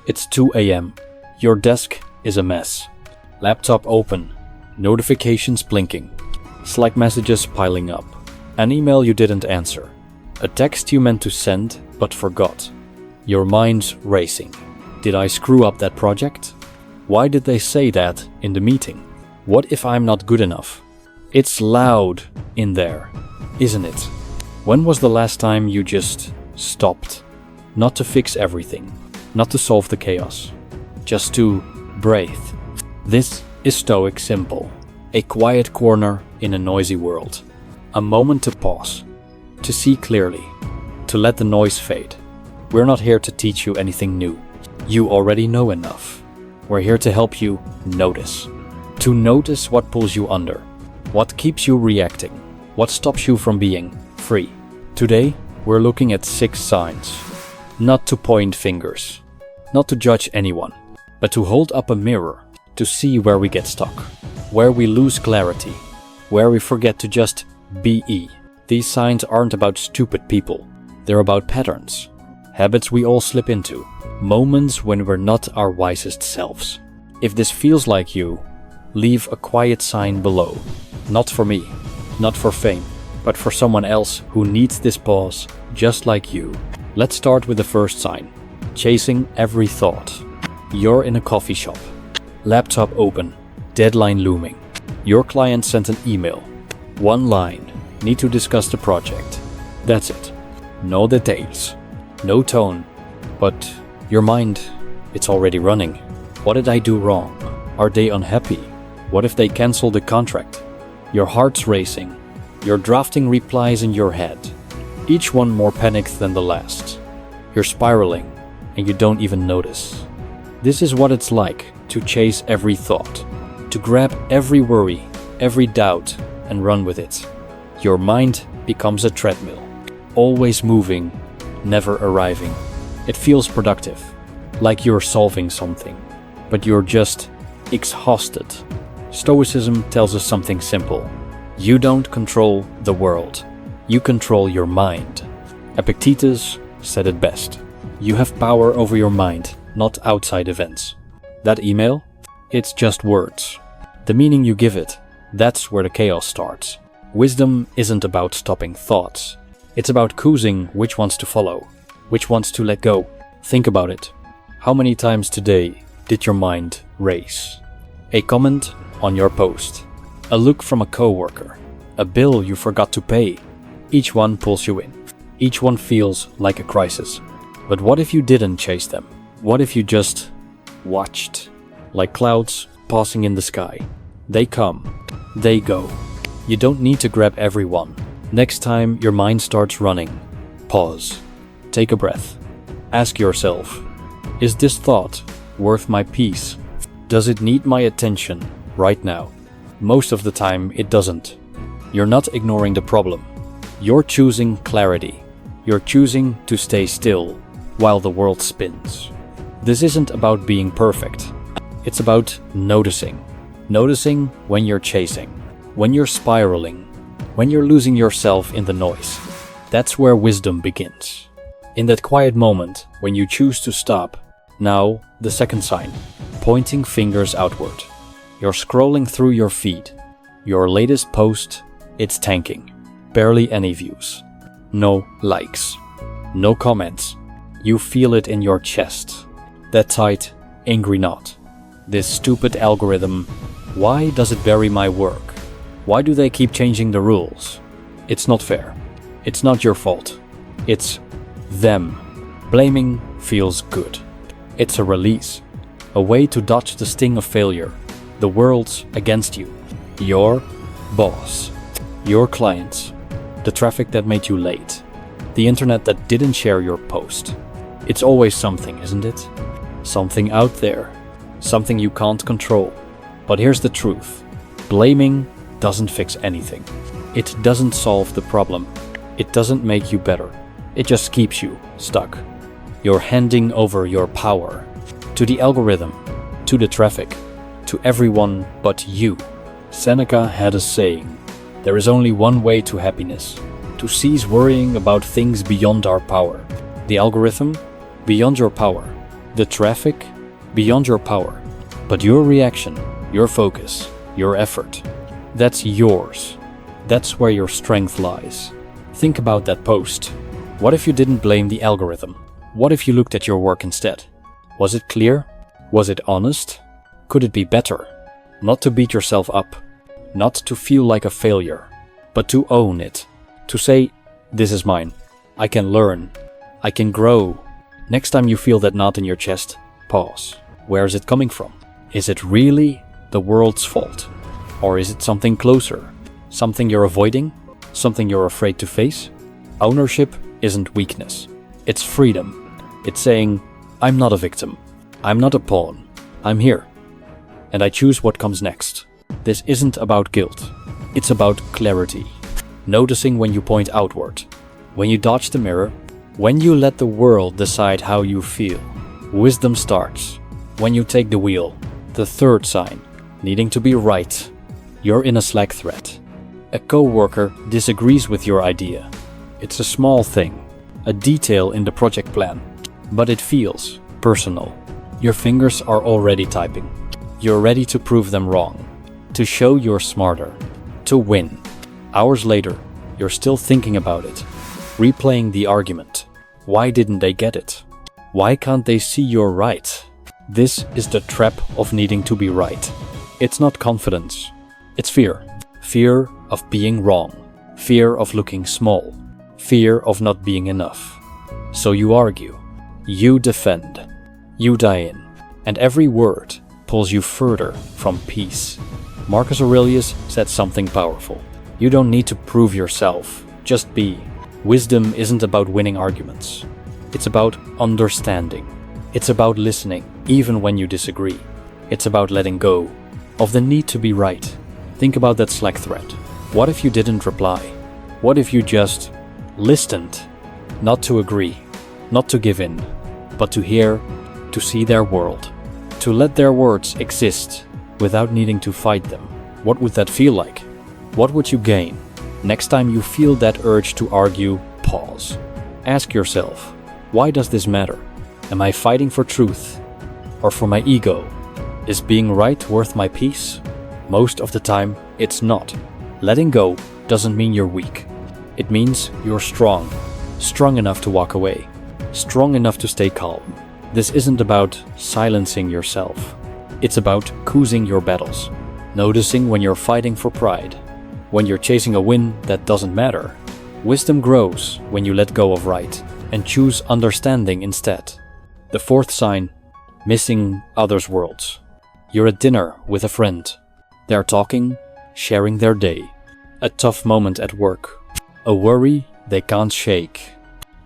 It's 2 a.m. Your desk is a mess. Laptop open. Notifications blinking. Slack messages piling up. An email you didn't answer. A text you meant to send but forgot. Your mind's racing. Did I screw up that project? Why did they say that in the meeting? What if I'm not good enough? It's loud in there, isn't it? When was the last time you just stopped? Not to fix everything, not to solve the chaos, just to breathe. This is Stoic Simple, a quiet corner in a noisy world. A moment to pause, to see clearly, to let the noise fade. We're not here to teach you anything new. You already know enough. We're here to help you notice. To notice what pulls you under, what keeps you reacting, what stops you from being free. Today, we're looking at 6 signs. Not to point fingers, not to judge anyone, but to hold up a mirror, to see where we get stuck, where we lose clarity, where we forget to just be. These signs aren't about stupid people. They're about patterns, habits we all slip into, moments when we're not our wisest selves. If this feels like you, leave a quiet sign below. Not for me, not for fame, but for someone else who needs this pause just like you. Let's start with the first sign. Chasing every thought. You're in a coffee shop. Laptop open. Deadline looming. Your client sent an email. One line. Need to discuss the project. That's it. No details. No tone. But your mind, it's already running. What did I do wrong? Are they unhappy? What if they cancel the contract? Your heart's racing. You're drafting replies in your head. Each one more panicked than the last. You're spiraling, and you don't even notice. This is what it's like to chase every thought, to grab every worry, every doubt, and run with it. Your mind becomes a treadmill, always moving, never arriving. It feels productive, like you're solving something, but you're just exhausted. Stoicism tells us something simple. You don't control the world. You control your mind. Epictetus said it best. You have power over your mind, not outside events. That email? It's just words. The meaning you give it, that's where the chaos starts. Wisdom isn't about stopping thoughts. It's about choosing which ones to follow, which ones to let go. Think about it. How many times today did your mind race? A comment on your post, a look from a coworker, a bill you forgot to pay. Each one pulls you in. Each one feels like a crisis. But what if you didn't chase them? What if you just watched? Like clouds passing in the sky. They come, they go. You don't need to grab everyone. Next time your mind starts running, pause. Take a breath. Ask yourself, is this thought worth my peace? Does it need my attention right now? Most of the time it doesn't. You're not ignoring the problem. You're choosing clarity. You're choosing to stay still while the world spins. This isn't about being perfect. It's about noticing. Noticing when you're chasing, when you're spiraling, when you're losing yourself in the noise. That's where wisdom begins. In that quiet moment when you choose to stop. Now, the second sign. Pointing fingers outward. You're scrolling through your feed. Your latest post, it's tanking. Barely any views. No likes. No comments. You feel it in your chest. That tight, angry knot. This stupid algorithm, why does it bury my work? Why do they keep changing the rules? It's not fair. It's not your fault. It's them. Blaming feels good. It's a release. A way to dodge the sting of failure. The world's against you. Your boss. Your clients. The traffic that made you late. The internet that didn't share your post. It's always something, isn't it? Something out there. Something you can't control. But here's the truth. Blaming doesn't fix anything. It doesn't solve the problem. It doesn't make you better. It just keeps you stuck. You're handing over your power to the algorithm, to the traffic, to everyone but you. Seneca had a saying, there is only one way to happiness, to cease worrying about things beyond our power. The algorithm, beyond your power. the traffic, beyond your power. But your reaction, your focus, your effort, that's yours. That's where your strength lies. Think about that post. What if you didn't blame the algorithm? What if you looked at your work instead? Was it clear? Was it honest? Could it be better? Not to beat yourself up, not to feel like a failure, but to own it. To say, this is mine. I can learn. I can grow. Next time you feel that knot in your chest, pause. Where is it coming from? Is it really the world's fault? Or is it something closer? Something you're avoiding? Something you're afraid to face? Ownership isn't weakness. It's freedom. It's saying, I'm not a victim. I'm not a pawn. I'm here. And I choose what comes next. This isn't about guilt. It's about clarity. Noticing when you point outward. When you dodge the mirror. When you let the world decide how you feel. Wisdom starts. When you take the wheel. The third sign. Needing to be right. You're in a Slack thread. A coworker disagrees with your idea. It's a small thing. A detail in the project plan. But it feels personal. Your fingers are already typing. You're ready to prove them wrong. To show you're smarter. To win. Hours later, you're still thinking about it. Replaying the argument. Why didn't they get it? Why can't they see you're right? This is the trap of needing to be right. It's not confidence. It's fear. Fear of being wrong. Fear of looking small. Fear of not being enough. So you argue. You defend. You die in. And every word pulls you further from peace. Marcus Aurelius said something powerful. You don't need to prove yourself. Just be. Wisdom isn't about winning arguments. It's about understanding. It's about listening, even when you disagree. It's about letting go of the need to be right. Think about that Slack thread. What if you didn't reply? What if you just listened? Not to agree, not to give in, but to hear, to see their world, to let their words exist without needing to fight them. What would that feel like? What would you gain? Next time you feel that urge to argue, pause. Ask yourself, why does this matter? Am I fighting for truth or for my ego? Is being right worth my peace? Most of the time, it's not. Letting go doesn't mean you're weak. It means you're strong. Strong enough to walk away. Strong enough to stay calm. This isn't about silencing yourself. It's about choosing your battles. Noticing when you're fighting for pride. When you're chasing a win that doesn't matter. Wisdom grows when you let go of right and choose understanding instead. The fourth sign, missing others' worlds. You're at dinner with a friend. They're talking, sharing their day. A tough moment at work. A worry they can't shake.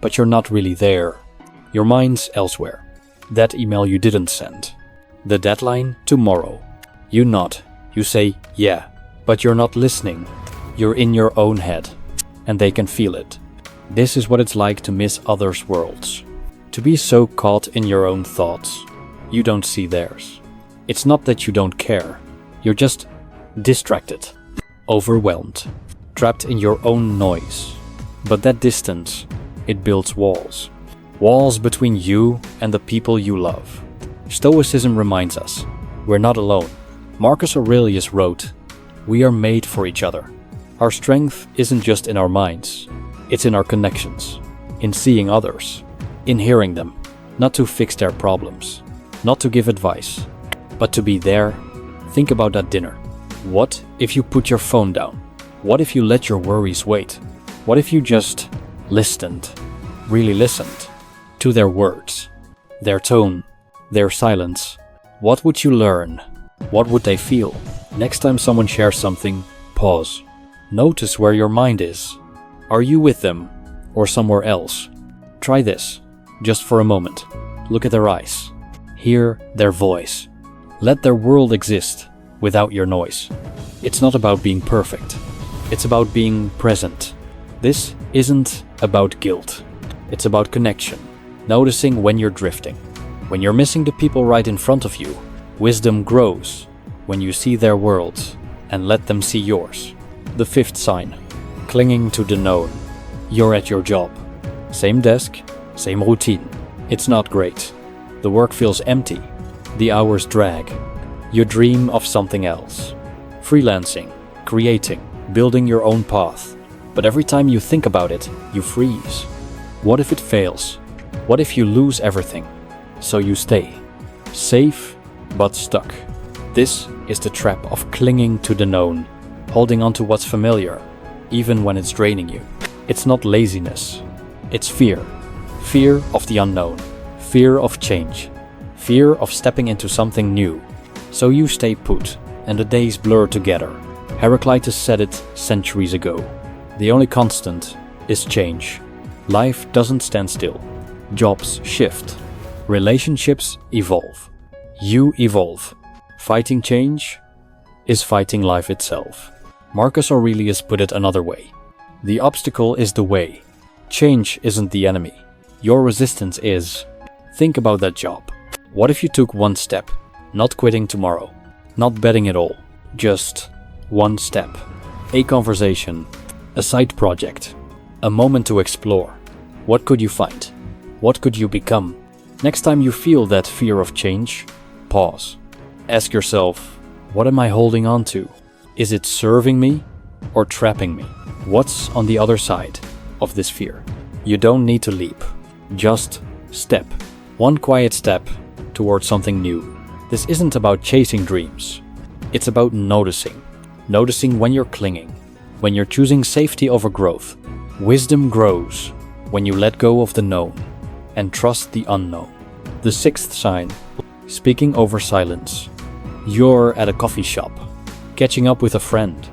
But you're not really there. Your mind's elsewhere. That email you didn't send. The deadline tomorrow. You nod. You say, yeah. But you're not listening. You're in your own head. And they can feel it. This is what it's like to miss others' worlds. To be so caught in your own thoughts. You don't see theirs. It's not that you don't care. You're just distracted, overwhelmed, trapped in your own noise. But that distance, it builds walls. Walls between you and the people you love. Stoicism reminds us, we're not alone. Marcus Aurelius wrote, we are made for each other. Our strength isn't just in our minds, it's in our connections, in seeing others, in hearing them, not to fix their problems, not to give advice, but to be there. Think about that dinner. What if you put your phone down? What if you let your worries wait? What if you just listened, really listened, to their words, their tone, their silence? What would you learn? What would they feel? Next time someone shares something, pause. Notice where your mind is. Are you with them or somewhere else? Try this, just for a moment. Look at their eyes. Hear their voice. Let their world exist without your noise. It's not about being perfect. It's about being present. This isn't about guilt. It's about connection. Noticing when you're drifting. When you're missing the people right in front of you. Wisdom grows when you see their worlds and let them see yours. The fifth sign. Clinging to the known. You're at your job. Same desk, same routine. It's not great. The work feels empty. The hours drag. You dream of something else. Freelancing, creating, building your own path. But every time you think about it, you freeze. What if it fails? What if you lose everything? So you stay. Safe, but stuck. This is the trap of clinging to the known, holding on to what's familiar, even when it's draining you. It's not laziness. It's fear. Fear of the unknown. Fear of change. Fear of stepping into something new. So you stay put, and the days blur together. Heraclitus said it centuries ago. The only constant is change. Life doesn't stand still. Jobs shift. Relationships evolve. You evolve. Fighting change is fighting life itself. Marcus Aurelius put it another way. The obstacle is the way. Change isn't the enemy. Your resistance is. Think about that job. What if you took one step? Not quitting tomorrow. Not betting it all. Just one step. A conversation. A side project. A moment to explore. What could you find? What could you become? Next time you feel that fear of change, pause. Ask yourself, what am I holding on to? Is it serving me or trapping me? What's on the other side of this fear? You don't need to leap. Just step. One quiet step towards something new. This isn't about chasing dreams. It's about noticing. Noticing when you're clinging. When you're choosing safety over growth. Wisdom grows when you let go of the known and trust the unknown. The sixth sign, speaking over silence. You're at a coffee shop, catching up with a friend.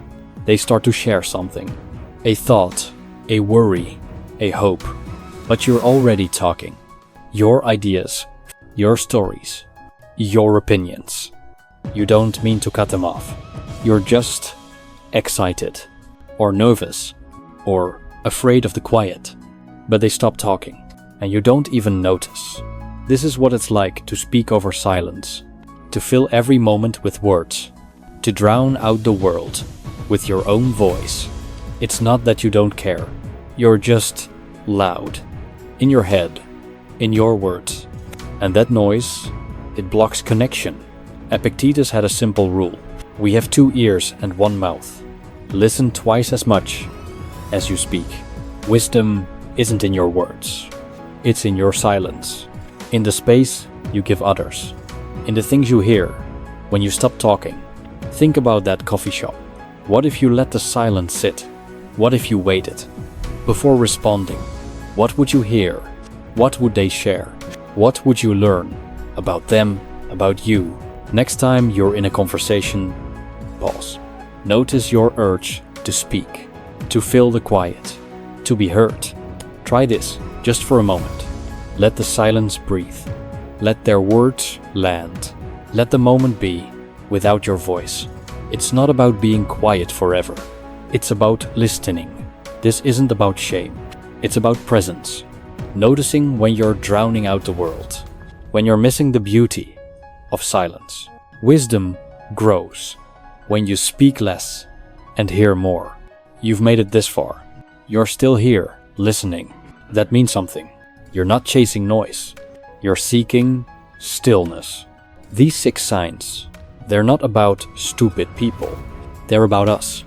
They start to share something. A thought, a worry, a hope. But you're already talking. Your ideas, your stories, your opinions. You don't mean to cut them off. You're just excited, or nervous, or afraid of the quiet. But they stop talking, and you don't even notice. This is what it's like to speak over silence, to fill every moment with words, to drown out the world with your own voice. It's not that you don't care. You're just loud, in your head, in your words. And that noise, it blocks connection. Epictetus had a simple rule. We have 2 ears and 1 mouth. Listen twice as much as you speak. Wisdom isn't in your words. It's in your silence. In the space you give others. In the things you hear when you stop talking. Think about that coffee shop. What if you let the silence sit? What if you waited? Before responding, what would you hear? What would they share? What would you learn about them, about you? Next time you're in a conversation, pause. Notice your urge to speak, to fill the quiet, to be heard. Try this just for a moment. Let the silence breathe. Let their words land. Let the moment be without your voice. It's not about being quiet forever. It's about listening. This isn't about shame. It's about presence. Noticing when you're drowning out the world. When you're missing the beauty of silence. Wisdom grows when you speak less and hear more. You've made it this far. You're still here, listening. That means something. You're not chasing noise. You're seeking stillness. These 6 signs, they're not about stupid people. They're about us.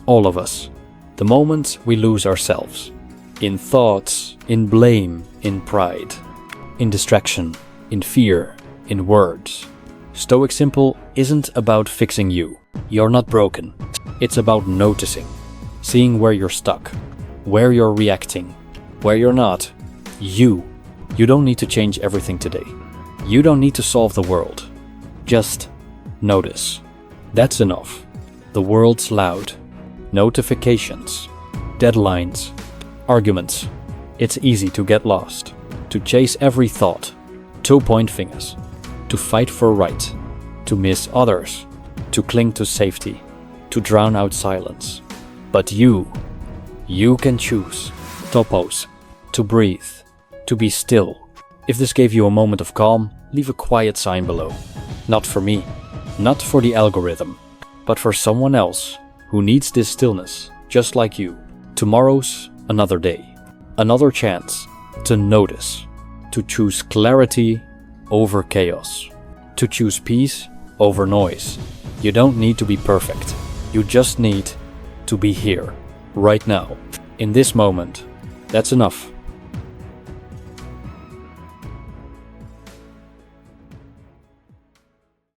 All of us. The moments we lose ourselves. In thoughts, in blame, in pride. In distraction, in fear, in words. Stoic Simple isn't about fixing you. You're not broken. It's about noticing. Seeing where you're stuck. Where you're reacting. Where you're not. You don't need to change everything today. You don't need to solve the world. Just notice. That's enough. The world's loud. Notifications. Deadlines. Arguments. It's easy to get lost. To chase every thought. To point fingers. To fight for right. To miss others. To cling to safety. To drown out silence. But you can choose. To pause. To breathe. To be still. If this gave you a moment of calm, leave a quiet sign below. Not for me, not for the algorithm, but for someone else who needs this stillness, just like you. Tomorrow's another day, another chance to notice, to choose clarity over chaos, to choose peace over noise. You don't need to be perfect. You just need to be here, right now, in this moment. That's enough.